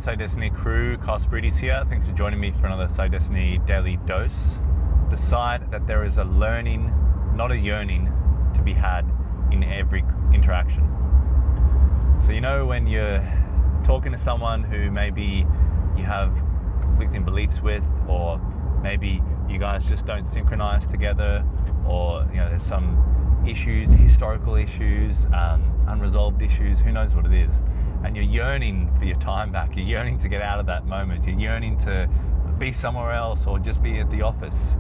Say Destiny crew, Carl Spreedy's here. Thanks for joining me for another Say Destiny daily dose. Decide that there is a learning, not a yearning, to be had in every interaction. So when you're talking to someone who maybe you have conflicting beliefs with, or maybe you guys just don't synchronize together, or there's some issues, historical issues, unresolved issues, who knows what it is, and you're yearning for your time back, you're yearning to get out of that moment, you're yearning to be somewhere else or just be at the office,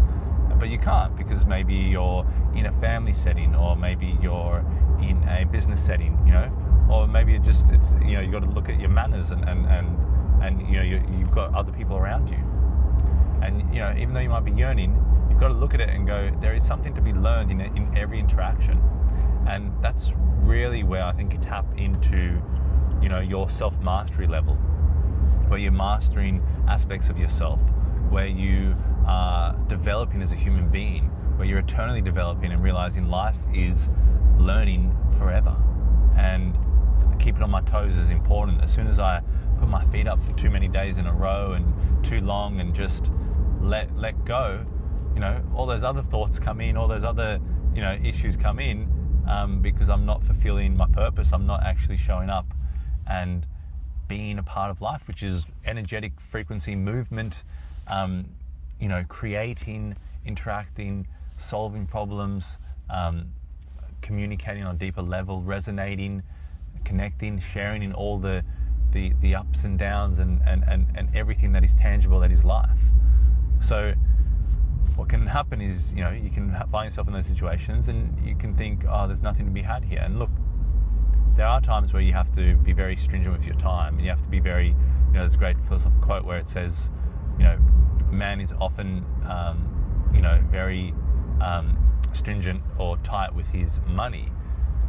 but you can't because maybe you're in a family setting, or maybe you're in a business setting, or maybe you've got to look at your manners and you've got other people around you, and even though you might be yearning, you've got to look at it and go, there is something to be learned in every interaction. And that's really where I think you tap into your self-mastery level, where you're mastering aspects of yourself, where you are developing as a human being, where you're eternally developing and realizing life is learning forever. And keeping on my toes is important. As soon as I put my feet up for too many days in a row and too long and just let go, all those other thoughts come in, all those other issues come in, because I'm not fulfilling my purpose. I'm not actually showing up and being a part of life, which is energetic frequency movement, creating, interacting, solving problems, communicating on a deeper level, resonating, connecting, sharing in all the ups and downs and everything that is tangible, that is life. So what can happen is, you can find yourself in those situations and you can think, oh, there's nothing to be had here. And look, there are times where you have to be very stringent with your time. You have to be very, there's a great philosophical quote where it says, man is often, very stringent or tight with his money.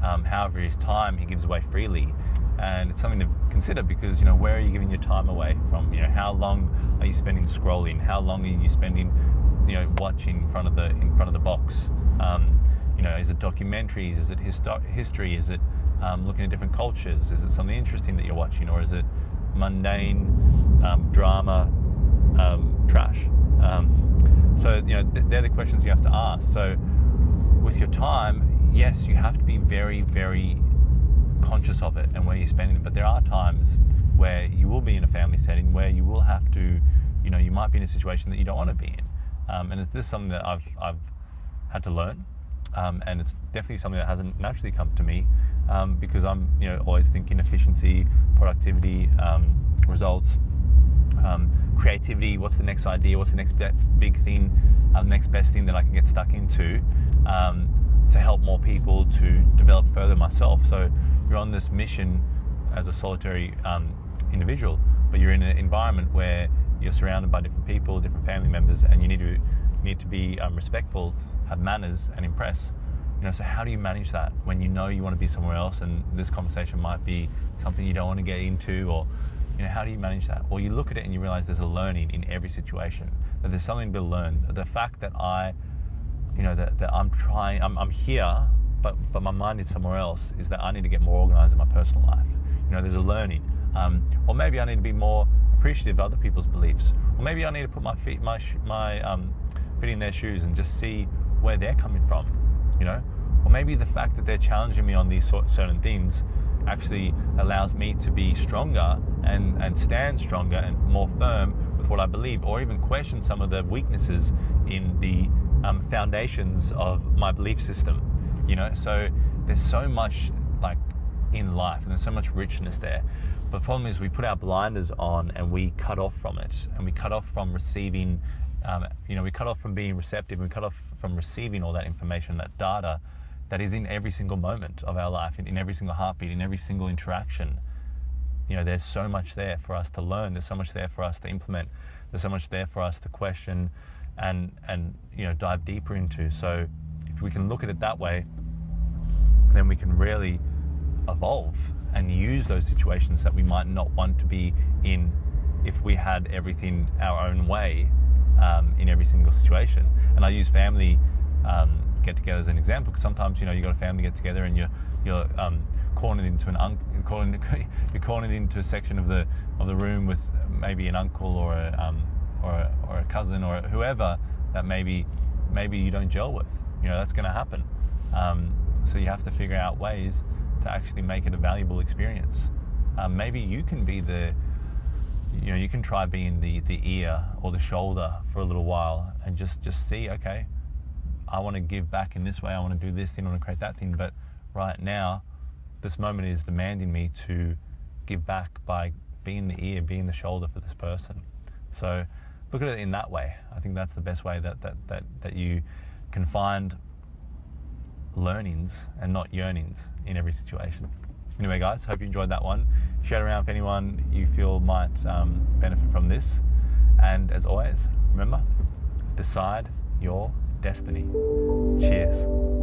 However, his time he gives away freely. And it's something to consider because, where are you giving your time away from? How long are you spending scrolling? How long are you spending, watching in front of the box? Is it documentaries? Is it history? Is it looking at different cultures? Is it something interesting that you're watching, or is it mundane drama, trash? So they're the questions you have to ask. So with your time, yes, you have to be very, very conscious of it and where you're spending it. But there are times where you will be in a family setting where you will have to, you might be in a situation that you don't want to be in. And this is something that I've had to learn. And it's definitely something that hasn't naturally come to me, because I'm always thinking efficiency, productivity, results, creativity. What's the next idea? What's the next big thing? Next best thing that I can get stuck into to help more people, to develop further myself. So you're on this mission as a solitary individual, but you're in an environment where you're surrounded by different people, different family members, and you need to be respectful, have manners, and impress. So how do you manage that when you want to be somewhere else, and this conversation might be something you don't want to get into, or how do you manage that? Well, you look at it and you realize there's a learning in every situation, that there's something to learn. The fact that that I'm here, but my mind is somewhere else, is that I need to get more organized in my personal life. There's a learning, or maybe I need to be more appreciative of other people's beliefs, or maybe I need to put my feet in their shoes and just see where they're coming from, or maybe the fact that they're challenging me on these certain things actually allows me to be stronger and stand stronger and more firm with what I believe, or even question some of the weaknesses in the foundations of my belief system. So there's so much in life, and there's so much richness there. But the problem is we put our blinders on and we cut off from it, and we cut off from receiving, we cut off from being receptive, and we cut off from receiving all that information, that data that is in every single moment of our life, in every single heartbeat, in every single interaction. There's so much there for us to learn. There's so much there for us to implement. There's so much there for us to question and dive deeper into. So if we can look at it that way, then we can really evolve and use those situations that we might not want to be in if we had everything our own way in every single situation. And I use family get-together as an example, because sometimes you got a family get-together and you're cornered into you're cornered into a section of the of the room with maybe an uncle or a cousin or whoever that maybe you don't gel with. That's going to happen. So you have to figure out ways to actually make it a valuable experience. Maybe you can be you can try being the ear or the shoulder for a little while and just see, okay, I want to give back in this way, I want to do this thing, I want to create that thing, but right now this moment is demanding me to give back by being the ear, being the shoulder for this person. So look at it in that way. I think that's the best way that you can find learnings and not yearnings in every situation. Anyway, guys, hope you enjoyed that one. Share it around if anyone you feel might benefit from this. And as always, remember, decide your destiny. Cheers.